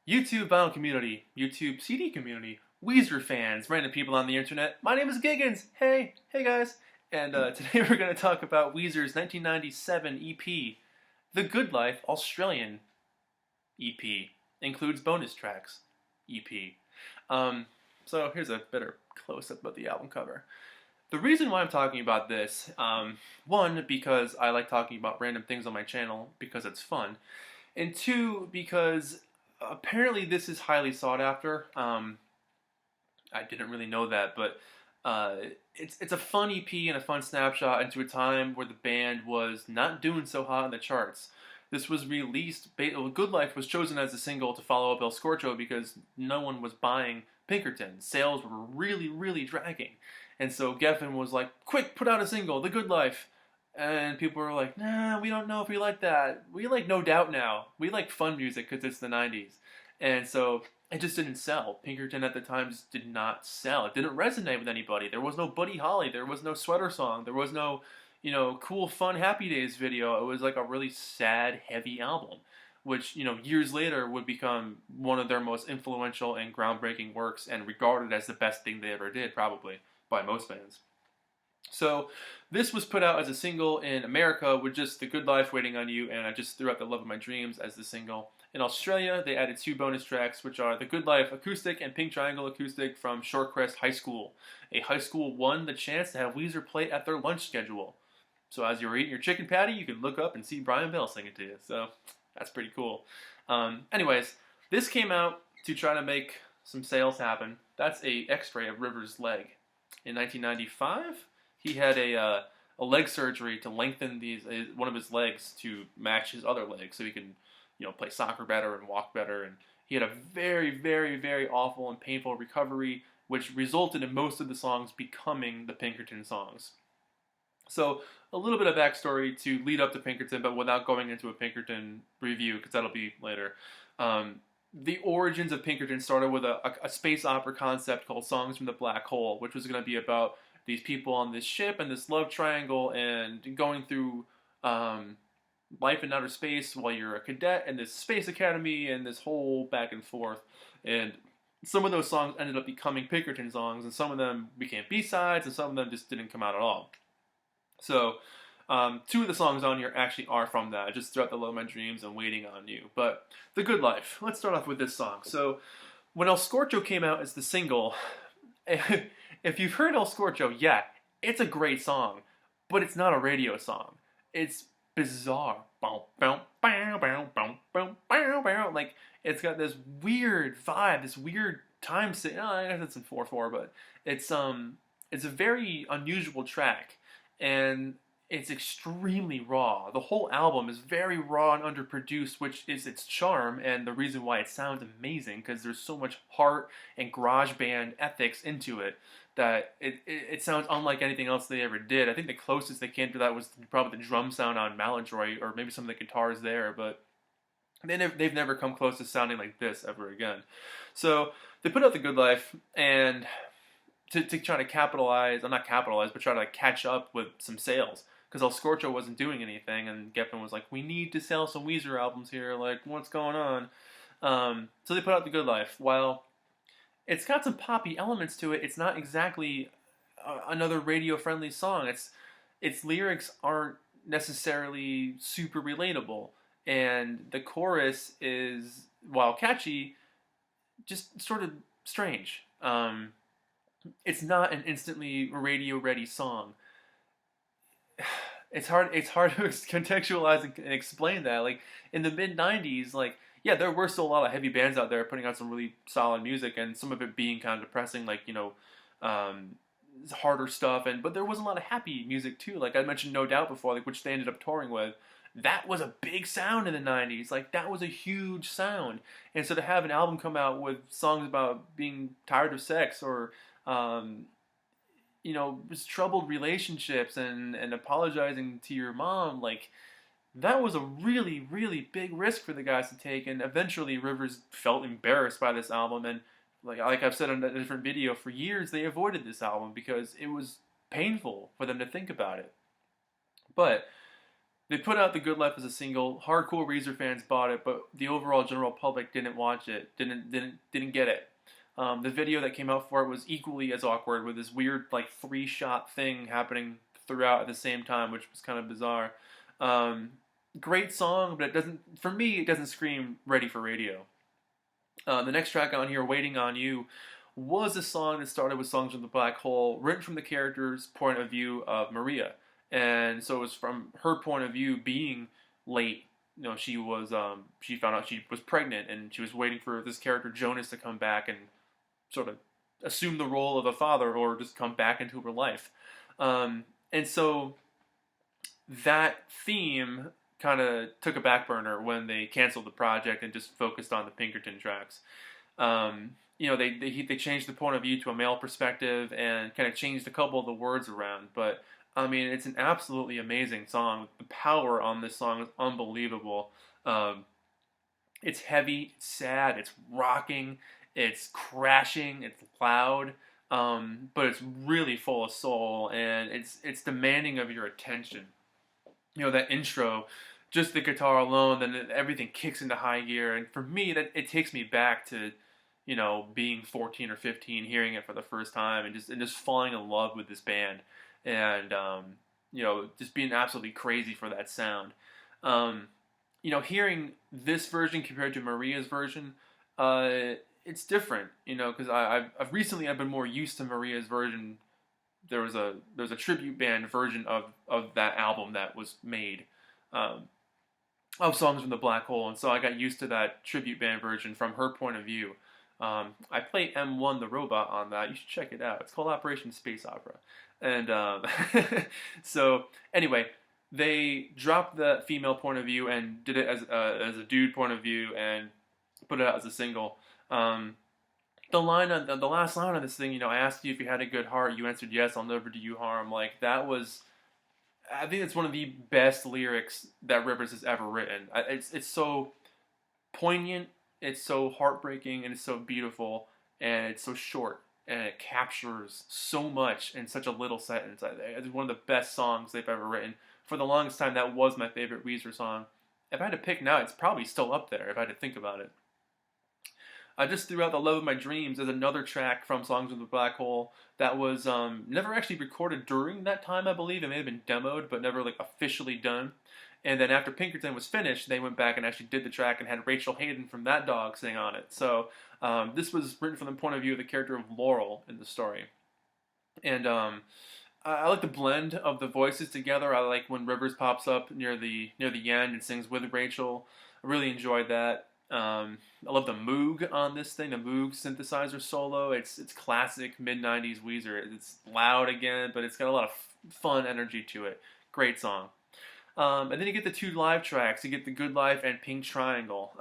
YouTube vinyl community, YouTube CD community, Weezer fans, random people on the internet. My name is Giggens. Hey guys. And today we're going to talk about Weezer's 1997 EP, The Good Life Australian EP. Includes bonus tracks EP. So here's a better close-up of the album cover. The reason why I'm talking about this, one, because I like talking about random things on my channel because it's fun, and two, because apparently this is highly sought after. I didn't really know that, but it's a fun EP and a fun snapshot into a time where the band was not doing so hot in the charts. This was released, Good Life was chosen as a single to follow up El Scorcho because no one was buying Pinkerton. Sales were really dragging. And so Geffen was like, quick, put out a single, The Good Life. And people were like, nah, we don't know if we like that. We like No Doubt now. We like fun music because it's the 90s. And so it just didn't sell. Pinkerton at the time just did not sell. It didn't resonate with anybody. There was no Buddy Holly. There was no Sweater Song. There was no, cool, fun, Happy Days video. It was like a really sad, heavy album, which, years later would become one of their most influential and groundbreaking works and regarded as the best thing they ever did, probably, by most fans. So this was put out as a single in America with just The Good Life, Waiting on You, and I Just Threw Out the Love of My Dreams as the single. In Australia, they added two bonus tracks, which are The Good Life Acoustic and Pink Triangle Acoustic from Shorecrest High School. A high school won the chance to have Weezer play at their lunch schedule. So as you were eating your chicken patty, you could look up and see Brian Bell singing to you. So that's pretty cool. Anyways, this came out to try to make some sales happen. That's a x-ray of Rivers' leg. In 1995, he had a leg surgery to lengthen one of his legs to match his other leg so he could play soccer better and walk better. And he had a very awful and painful recovery, which resulted in most of the songs becoming the Pinkerton songs. So a little bit of backstory to lead up to Pinkerton, but without going into a Pinkerton review, because that'll be later. The origins of Pinkerton started with a space opera concept called Songs from the Black Hole, which was going to be about these people on this ship and this love triangle and going through life in outer space while you're a cadet in this space academy and this whole back and forth. And some of those songs ended up becoming Pinkerton songs, and some of them became B-sides, and some of them just didn't come out at all. So two of the songs on here actually are from that. Just Throughout the Love of My Dreams and Waiting on You. But The Good Life. Let's start off with this song. So when El Scorcho came out as the single, if you've heard El Scorcho, yeah, it's a great song, but it's not a radio song. It's bizarre. Like, it's got this weird vibe, this weird time. I guess it's in 4/4, but it's a very unusual track, and it's extremely raw. The whole album is very raw and underproduced, which is its charm and the reason why it sounds amazing, because there's so much heart and garage band ethics into it that it sounds unlike anything else they ever did. I think the closest they came to that was probably the drum sound on Maladroit, or maybe some of the guitars there, but they've never come close to sounding like this ever again. So they put out The Good Life, and to try to capitalize, or not capitalize, but try to catch up with some sales, because El Scorcho wasn't doing anything, and Geffen was like, we need to sell some Weezer albums here, like, what's going on? So they put out The Good Life. While it's got some poppy elements to it, it's not exactly another radio-friendly song. Its lyrics aren't necessarily super relatable, and the chorus is, while catchy, just sort of strange. It's not an instantly radio-ready song. It's hard to contextualize and explain that. Like, in the mid-90s, like, yeah, there were still a lot of heavy bands out there putting out some really solid music, and some of it being kind of depressing, like, harder stuff, but there was a lot of happy music too. Like I mentioned No Doubt before, like, which they ended up touring with. That was a big sound in the 90s. Like, that was a huge sound. And so to have an album come out with songs about being tired of sex, or just troubled relationships and apologizing to your mom, like, that was a really big risk for the guys to take. And eventually Rivers felt embarrassed by this album, and like I've said in a different video, for years they avoided this album because it was painful for them to think about it. But They put out The Good Life as a single. Hardcore Weezer fans bought it, but the overall general public didn't watch it. Didn't get it. The video that came out for it was equally as awkward, with this weird like 3-shot thing happening throughout at the same time, which was kind of bizarre. Um, Great song, but it doesn't. For me, it doesn't scream ready for radio. The next track on here, "Waiting on You," was a song that started with "Songs from the Black Hole," written from the character's point of view of Maria, and so it was from her point of view, being late. She found out she was pregnant, and she was waiting for this character Jonas to come back and sort of assume the role of a father, or just come back into her life. And so that theme kind of took a back burner when they canceled the project and just focused on the Pinkerton tracks. They changed the point of view to a male perspective and kind of changed a couple of the words around. But I mean, it's an absolutely amazing song. The power on this song is unbelievable. It's heavy, it's sad, it's rocking, it's crashing, it's loud, but it's really full of soul, and it's demanding of your attention. That intro, just the guitar alone, then everything kicks into high gear, and for me, that it takes me back to, being 14 or 15, hearing it for the first time, and just falling in love with this band, and just being absolutely crazy for that sound. Hearing this version compared to Maria's version, it's different, because I've recently been more used to Maria's version. There was a tribute band version of that album that was made, of Songs from the Black Hole, and so I got used to that tribute band version from her point of view. I play M1 the Robot on that. You should check it out. It's called Operation Space Opera. And so anyway, they dropped the female point of view and did it as a dude point of view and put it out as a single. The last line of this thing, I asked you if you had a good heart. You answered yes. I'll never do you harm. Like, that was, I think it's one of the best lyrics that Rivers has ever written. It's so poignant, it's so heartbreaking, and it's so beautiful, and it's so short, and it captures so much in such a little sentence. It's one of the best songs they've ever written. For the longest time, that was my favorite Weezer song. If I had to pick now, it's probably still up there if I had to think about it. I just threw out "The Love of My Dreams" as another track from Songs of the Black Hole that was never actually recorded during that time, I believe. It may have been demoed, but never officially done. And then after Pinkerton was finished, they went back and actually did the track and had Rachel Hayden from That Dog sing on it. So this was written from the point of view of the character of Laurel in the story. And I like the blend of the voices together. I like when Rivers pops up near the end and sings with Rachel. I really enjoyed that. I love the Moog on this thing, the Moog synthesizer solo. It's classic mid-90s Weezer. It's loud again, but it's got a lot of fun energy to it. Great song. And then you get the 2 live tracks. You get The Good Life and Pink Triangle,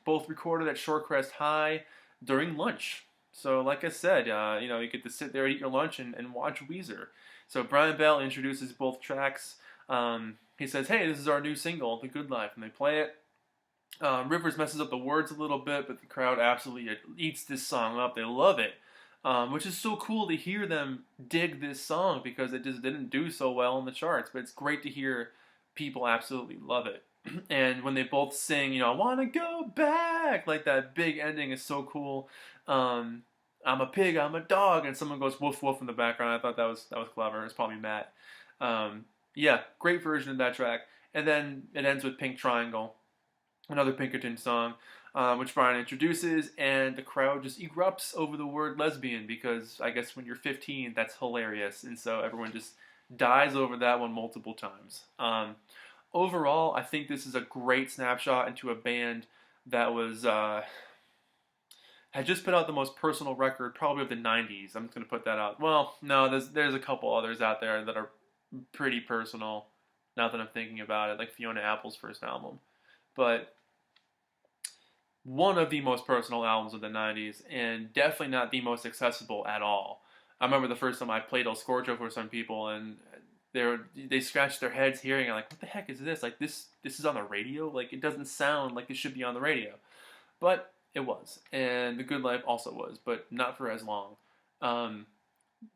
both recorded at Shorecrest High during lunch. So like I said, you get to sit there, eat your lunch, and watch Weezer. So Brian Bell introduces both tracks. He says, "Hey, this is our new single, The Good Life," and they play it. Rivers messes up the words a little bit, but the crowd absolutely eats this song up. They love it, which is so cool to hear them dig this song, because it just didn't do so well in the charts. But it's great to hear people absolutely love it. And when they both sing, "I want to go back," like that big ending is so cool. "I'm a pig, I'm a dog," and someone goes "woof woof" in the background. I thought that was clever. It's probably Matt. Yeah, great version of that track. And then it ends with Pink Triangle, another Pinkerton song, which Brian introduces, and the crowd just erupts over the word lesbian, because I guess when you're 15, that's hilarious, and so everyone just dies over that one multiple times. Overall, I think this is a great snapshot into a band that was had just put out the most personal record probably of the 90s. I'm just going to put that out. Well, no, there's a couple others out there that are pretty personal, now that I'm thinking about it, like Fiona Apple's first album. But one of the most personal albums of the 90s, and definitely not the most accessible at all. I remember the first time I played El Scorcho for some people, and they scratched their heads hearing it, like, what the heck is this? Like, this is on the radio? Like, it doesn't sound like it should be on the radio. But it was, and The Good Life also was, but not for as long.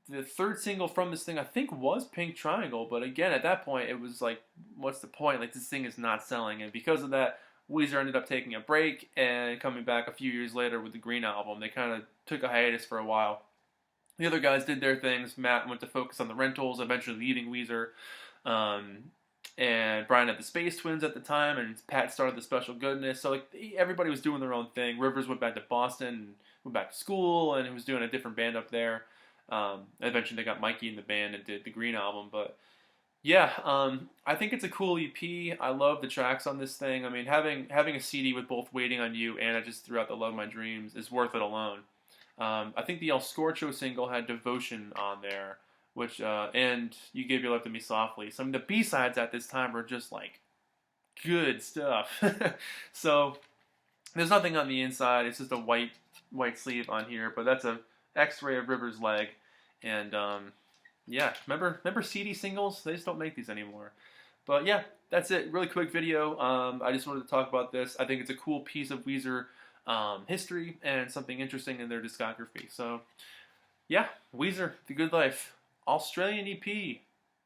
The third single from this thing, I think, was Pink Triangle, but again, at that point, it was like, what's the point? Like, this thing is not selling, and because of that, Weezer ended up taking a break and coming back a few years later with the Green Album. They kind of took a hiatus for a while. The other guys did their things. Matt went to focus on the rentals, eventually leaving Weezer. And Brian had the Space Twins at the time, and Pat started the Special Goodness. So like everybody was doing their own thing. Rivers went back to Boston, and went back to school, and he was doing a different band up there. Eventually, they got Mikey in the band and did the Green Album. But yeah, I think it's a cool EP. I love the tracks on this thing. I mean, having a CD with both Waiting on You and I Just Threw Out the Love of My Dreams is worth it alone. I think the El Scorcho single had Devotion on there, which and You Gave Your Love to Me Softly. Some of the B-sides at this time were just like good stuff. So there's nothing on the inside. It's just a white sleeve on here, but that's a X-ray of Rivers' leg. And yeah, remember CD singles? They just don't make these anymore. But yeah, that's it. Really quick video. I just wanted to talk about this. I think it's a cool piece of Weezer history and something interesting in their discography. So yeah, Weezer, The Good Life, Australian EP,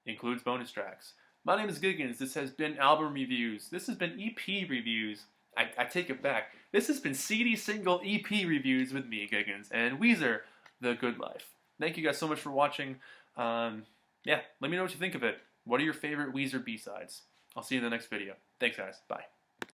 includes bonus tracks. My name is Giggens. This has been Album Reviews. This has been EP Reviews. I take it back. This has been CD single EP Reviews with me, Giggens, and Weezer, The Good Life. Thank you guys so much for watching. Yeah, let me know what you think of it. What are your favorite Weezer B-sides? I'll see you in the next video. Thanks, guys. Bye.